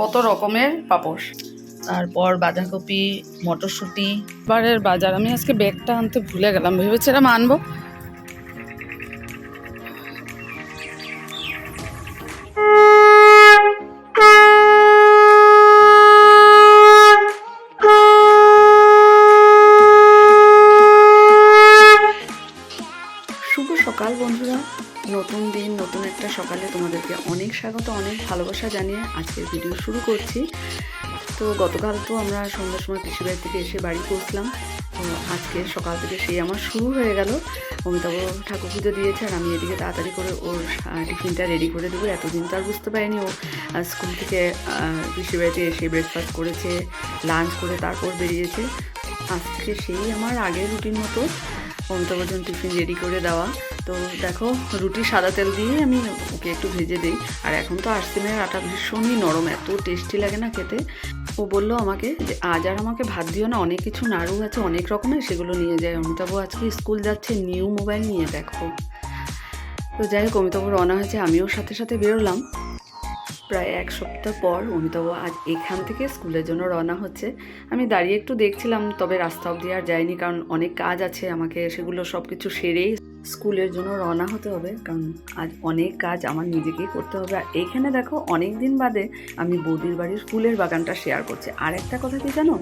কত রকমের পাপোশ, তারপর বাঁধাকপি, মটরশুঁটি। এবারের বাজার আমি আজকে ব্যাগটা আনতে ভুলে গেলাম, ভেবেছিলাম আনবো। শুভ সকাল বন্ধুরা, নতুন দিন নতুন একটা সকালে তোমাদেরকে অনেক স্বাগত, অনেক ভালোবাসা জানিয়ে আজকের ভিডিও শুরু করছি। তো গতকাল তো আমরা সন্ধ্যার সময় পিসিবাড়ি থেকে এসে বাড়ি পৌঁছলাম। তো আজকে সকাল থেকে সেই আমার শুরু হয়ে গেল। অমিতাভ ঠাকুর পুজো দিয়েছে আর আমি এদিকে তাড়াতাড়ি করে ওর টিফিনটা রেডি করে দেবো। এতদিন তো আর বুঝতে পারিনি ও স্কুল থেকে পিসিবাড়িতে এসে ব্রেকফাস্ট করেছে, লাঞ্চ করে তারপর বেরিয়েছে। আজ থেকে সেই আমার আগের রুটিন মতো অমিতাভ জন্য টিফিন রেডি করে দেওয়া। তো দেখো, রুটি সাদা তেল দিয়ে আমি ওকে একটু ভেজে দিই। আর এখন তো আরসিমের আটা ভীষণই নরম, এত টেস্টি লাগে না খেতে। ও বললো আমাকে যে আজ আর আমাকে ভাত দিও না, অনেক কিছু নাড়ু আছে অনেক রকমের, সেগুলো নিয়ে যায়। অমিতাভ আজকে স্কুল যাচ্ছে নিউ মোবাইল নিয়ে, দেখো। তো যাই হোক, অমিতাভ রওনা হয়েছে, আমিও সাথে সাথে বেরোলাম। প্রায় এক সপ্তাহ পর অমিতাভ আজ এখান থেকে স্কুলের জন্য রওনা হচ্ছে। আমি দাঁড়িয়ে একটু দেখছিলাম, তবে রাস্তা অবধি আর যাইনি, কারণ অনেক কাজ আছে আমাকে, সেগুলো সব কিছু সেরেই স্কুলের জন্য রওনা হতে হবে। কারণ আজ অনেক কাজ আমার নিজেকেই করতে হবে। আর এইখানে দেখো, অনেক দিন বাদে আমি বৌদির বাড়ির ফুলের বাগানটা শেয়ার করছি। আর একটা কথা কি জানো,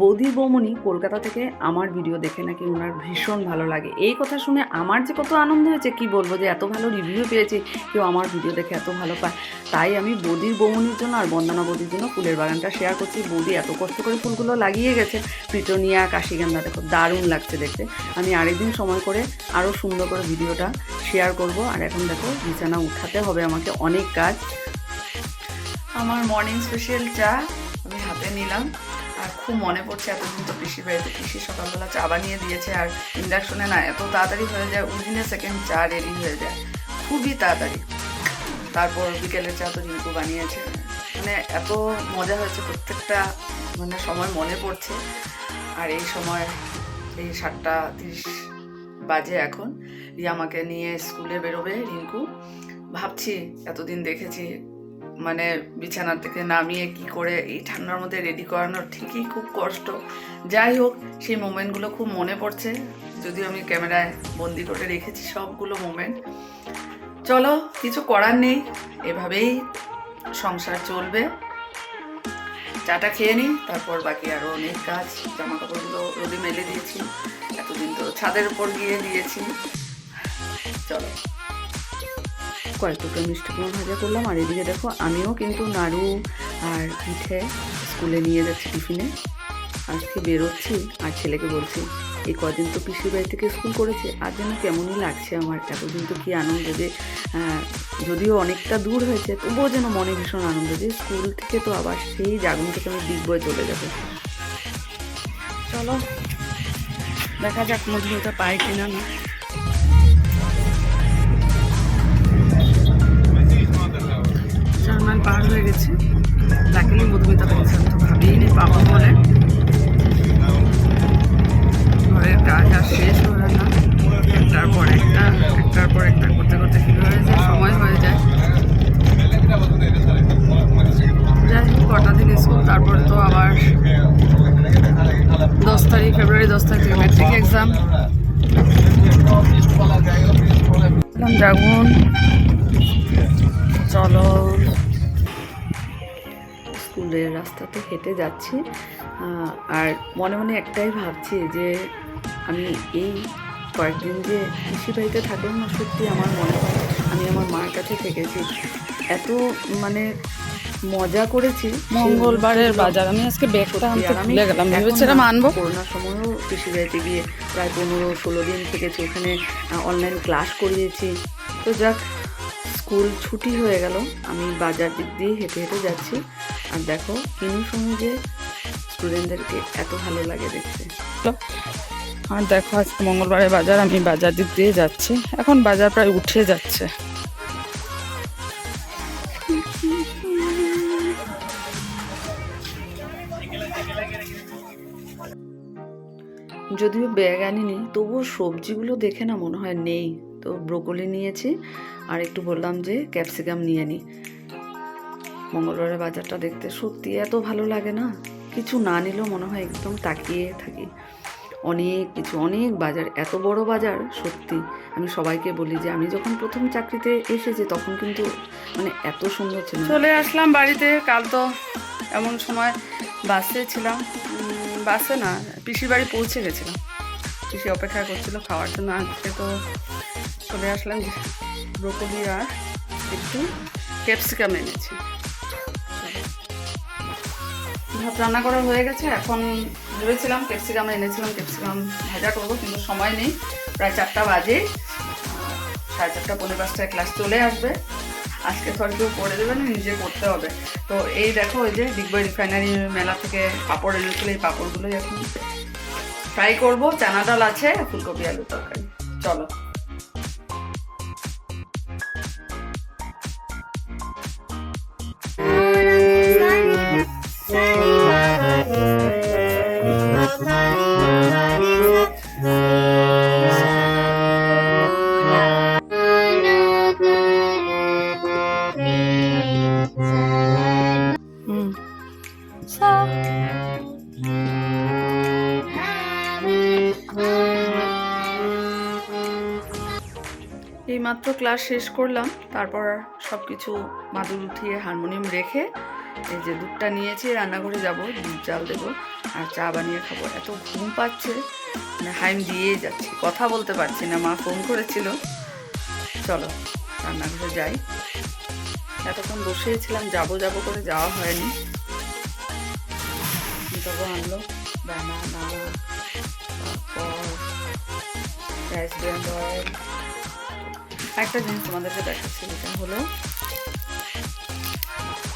বৌদির বৌমনি কলকাতা থেকে আমার ভিডিও দেখে নাকি ওনার ভীষণ ভালো লাগে। এই কথা শুনে আমার যে কত আনন্দ হয়েছে কি বলবো, যে এত ভালো রিভিউ পেয়েছি, কেউ আমার ভিডিও দেখে এত ভালো পায়। তাই আমি বৌদির বৌমনির জন্য আর বন্দনা বৌদির জন্য ফুলের বাগানটা শেয়ার করছি। বৌদি এত কষ্ট করে ফুলগুলো লাগিয়ে গেছে, পিটুনিয়া, কাশিগন্ধা, দেখো দারুণ লাগছে দেখতে। আমি আরেকদিন সময় করে আরও সুন্দর করে ভিডিওটা শেয়ার করব। আর এখন দেখো, বিছানা উঠাতে হবে আমাকে, অনেক কাজ। আমার মর্নিং স্পেশাল চা আমি হাতে নিলাম। আর খুব মনে পড়ছে, এতদিন তো পিসির বাড়িতে পিসি সকালবেলা চা বানিয়ে দিয়েছে। আর ইন্ডাকশনে না এত তাড়াতাড়ি হয়ে যায়, উইদিনে সেকেন্ড চা রেডি হয়ে যায়, খুবই তাড়াতাড়ি। তারপর বিকেলের চা তো রিঙ্কু বানিয়েছে, মানে এত মজা হয়েছে, প্রত্যেকটা মানে সময় মনে পড়ছে। আর এই সময় এই 7:30 বাজে এখন, রিয়া আমাকে নিয়ে স্কুলে বেরোবে রিঙ্কু। ভাবছি এতদিন দেখেছি, মানে বিছানা থেকে নামিয়ে কি করে এই ঠান্ডার মধ্যে রেডি করানোর, ঠিকই খুব কষ্ট। যাই হোক, সেই মোমেন্টগুলো খুব মনে পড়ছে, যদিও আমি ক্যামেরায় বন্দি করে রেখেছি সবগুলো মোমেন্ট। চলো, কিছু করার নেই, এভাবেই সংসার চলবে। চাটা খেয়ে নিই, তারপর বাকি আরও অনেক কাজ। জামা কাপড়গুলো রোদে মেলে দিয়েছি, এতদিন তো ছাদের উপর গিয়ে দিয়েছি। চলো, কয়েক টুকরো মিষ্টি কুমড়ো ভাজা করলাম। আর এদিকে দেখো, আমিও কিন্তু নাড়ু আর পিঠে স্কুলে নিয়ে যাচ্ছি টিফিনে। আজকে বেরোচ্ছি আর ছেলেকে বলছি, এই কদিন তো পিসির বাড়ি থেকে স্কুল করেছে, আর যেন কেমনই লাগছে আমার। এতদিন তো কি আনন্দ, যে যদিও অনেকটা দূর হয়েছে, তবুও যেন মনে ভীষণ আনন্দ, যে স্কুল থেকে তো আবার সেই জাগরণ থেকে আমি দিক বয়ে চলে যাবো। চলো, দেখা যাক মধুমিতা পাই কিনা না। 4 মাইল পার হয়ে গেছে, লাকিলি মধুমিতা পেয়েছে, তো ভাবিনি পাবো বলে। ঘরের কাজ আর শেষ হয়ে না, একটার পর একটা করতে করতে কি হয়ে যায়, সময় হয়ে যায়। যাই হোক, কটা দিন স্কুল, তারপরে তো আবার 10 তারিখ, ফেব্রুয়ারি 10 তারিখ থেকে ম্যাট্রিক এক্সাম। যাগুন, চলো। স্কুলের রাস্তাতে হেঁটে যাচ্ছি, আর মনে মনে একটাই ভাবছি, যে আমি এই কয়েকদিন যে পিসির বাড়িতে থাকলাম না, সত্যি আমার মনে হয় আমি আমার মার কাছে থেকেছি, এত মানে মজা করেছি। মঙ্গলবারের বাজার আমি আজকে ব্যাগটা আনতে ভুলে গেলাম, ভেবেছিলাম আনবো। করোনার সময়ও পিসির বাড়িতে গিয়ে প্রায় 15-16 দিন থেকেছি, ওখানে অনলাইন ক্লাস করিয়েছি। তো যাক, স্কুল ছুটি হয়ে গেল, আমি বাজার দিক দিয়ে হেঁটে হেঁটে যাচ্ছি। আর দেখো, কিনুর সময় যে স্টুডেন্টদেরকে এত ভালো লাগে দেখতে। আর দেখো, আজকে মঙ্গলবারের বাজার, আমি বাজার দিক দিয়ে যাচ্ছি, এখন বাজার প্রায় উঠে যাচ্ছে। যদিও ব্যাগ আনিনি, তবুও সবজিগুলো দেখে না মনে হয় নেই। তো ব্রোকলি নিয়েছি, আর একটু বললাম যে ক্যাপসিকাম নিয়ে নিই। মঙ্গলবারের বাজারটা দেখতে সত্যি এত ভালো লাগে না, কিছু না নিলেও মনে হয় একদম তাকিয়ে থাকি। অনেক কিছু, অনেক বাজার, এত বড় বাজার। সত্যি আমি সবাইকে বলি যে আমি যখন প্রথম চাকরিতে এসেছি তখন কিন্তু মানে এত সুন্দর ছিল। চলে আসলাম বাড়িতে। কাল তো এমন সময় বাসে ছিলাম, বাসে না, পিসির বাড়ি পৌঁছে গেছিলাম। পিসি অপেক্ষা করছিল খাওয়ার জন্য। আজকে তো চলে আসলাম, ব্রোকলি আর একটু ক্যাপসিকাম এনেছি। ভাত রান্না করা হয়ে গেছে। এখন ভেবেছিলাম ক্যাপসিকাম এনেছিলাম, ক্যাপসিকাম ভাজা করবো, কিন্তু সময় নেই। প্রায় 4টা বাজে, 4:30 পৌনে 5টায় ক্লাস চলে আসবে। আজকে তো আর কেউ করে দেবে না, নিজে করতে হবে। তো এই দেখো, ওই যে ডিগবই রিফাইনারি মেলা থেকে পাঁপড় এনেছিল, এই পাঁপড়গুলোই এখন ফ্রাই করবো। চানা ডাল আছে, ফুলকপি আলু তরকারি। চলো। এইমাত্র ক্লাস শেষ করলাম, তারপর সব কিছু মাদুর উঠিয়ে হারমোনিয়াম রেখে এই যে দুধটা নিয়েছি, রান্নাঘরে যাব, দুধ জাল দেবো আর চা বানিয়ে খাবো। এত ঘুম পাচ্ছে, মানে হাইম দিয়েই যাচ্ছি, কথা বলতে পারছি না। মা ফোন করেছিল। চলো রান্নাঘরে যাই। এতক্ষণ বসেছিলাম, যাবো যাবো করে যাওয়া হয়নি। তবে আনলো বানানা, তারপর রাইস ব্র্যান্ড অয়েল। একটা জিনিস তোমাদেরকে দেখাচ্ছি, এটা হলো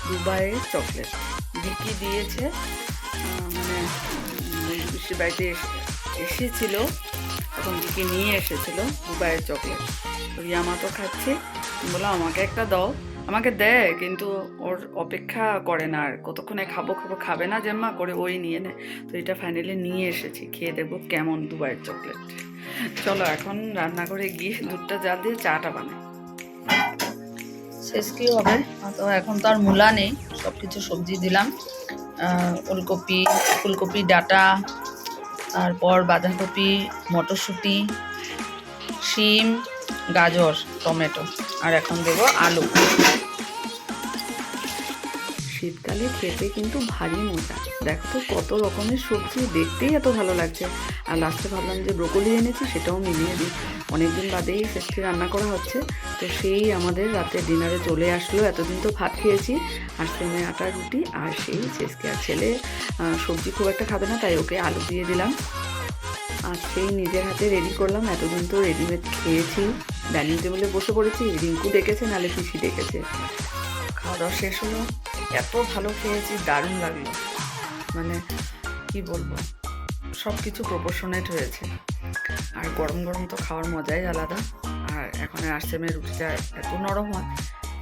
দুবাইয়ের চকলেট। বিকি দিয়েছে, মানে পিসির বাড়িতে এসেছিল তখন বিকি নিয়ে এসেছিল দুবাইয়ের চকলেট। তো রিয়ামা তো খাচ্ছে, বললাম আমাকে একটা দাও, আমাকে দেয়, কিন্তু ওর অপেক্ষা করে না, আর কতক্ষণে খাবো খাবো, খাবে না জেম্মা করে, ওই নিয়ে নেয়। তো এটা ফাইনালি নিয়ে এসেছি, খেয়ে দেখবো কেমন দুবাইয়ের চকলেট। চলো এখন রান্নাঘরে গিয়ে দুধটা জাল দিয়ে চাটা বানাই। শেষ কি হবে, তো এখন তো আর মূলা নেই, সব কিছু সবজি দিলাম। ওলকপি, ফুলকপি ডাঁটা, তারপর বাঁধাকপি, মটরশুঁটি, শিম, গাজর, টমেটো, আর এখন দেবো আলু। শীতকালে খেতে কিন্তু ভারী মজা। দেখো তো কত রকমের সবজি, দেখতেই এত ভালো লাগছে। আর লাস্টে ভাবলাম যে ব্রোকলি এনেছি, সেটাও মিলিয়ে দিই। অনেকদিন বাদেই শেষটি রান্না করা হচ্ছে, তো সেই আমাদের রাতে ডিনারে চলে আসলো। এতদিন তো ভাত খেয়েছি আর সেমে আটার রুটি, আর সেই শেষকে আর ছেলে সবজি খুব একটা খাবে না, তাই ওকে আলু দিয়ে দিলাম। আর সেই নিজের হাতে রেডি করলাম। এতদিন তো রেডিমেড খেয়েছি, ডাইনিং টেবিলে বসে পড়েছি, রিঙ্কু ডেকেছে নালে পিসি ডেকেছে। খাওয়া দাওয়া শেষ হলো, এত ভালো খেয়েছি, দারুণ লাগলো। মানে কি বলবো, সব কিছু প্রপোর্শনেট হয়েছে। আর গরম গরম তো খাওয়ার মজাই আলাদা। আর এখন আরসেমের রুটিটা এত নরম হয়,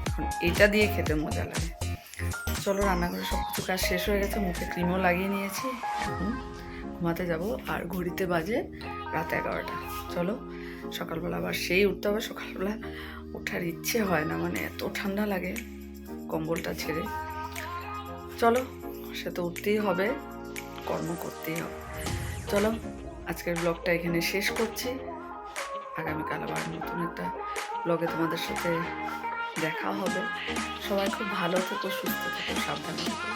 এখন এটা দিয়ে খেতে মজা লাগে। চলো রান্নাঘরে সব কিছু কাজ শেষ হয়ে গেছে, মুখে ক্রিমও লাগিয়ে নিয়েছি, এখন ঘুমাতে যাব। আর ঘড়িতে বাজে রাত 11টা। চলো সকালবেলা আবার সেই উঠতে হবে। সকালবেলা ওঠার ইচ্ছে হয় না, মানে এত ঠান্ডা লাগে কম্বলটা ছেড়ে। চলো, সে তো উঠতেই হবে, কর্ম করতেই হবে। চলো আজকের ব্লগটা এখানে শেষ করছি। আগামীকাল আবার নতুন একটা ব্লগে তোমাদের সাথে দেখা হবে। সবাই খুব ভালো থেকো, সুস্থ থেকো, সাবধানে থেকো।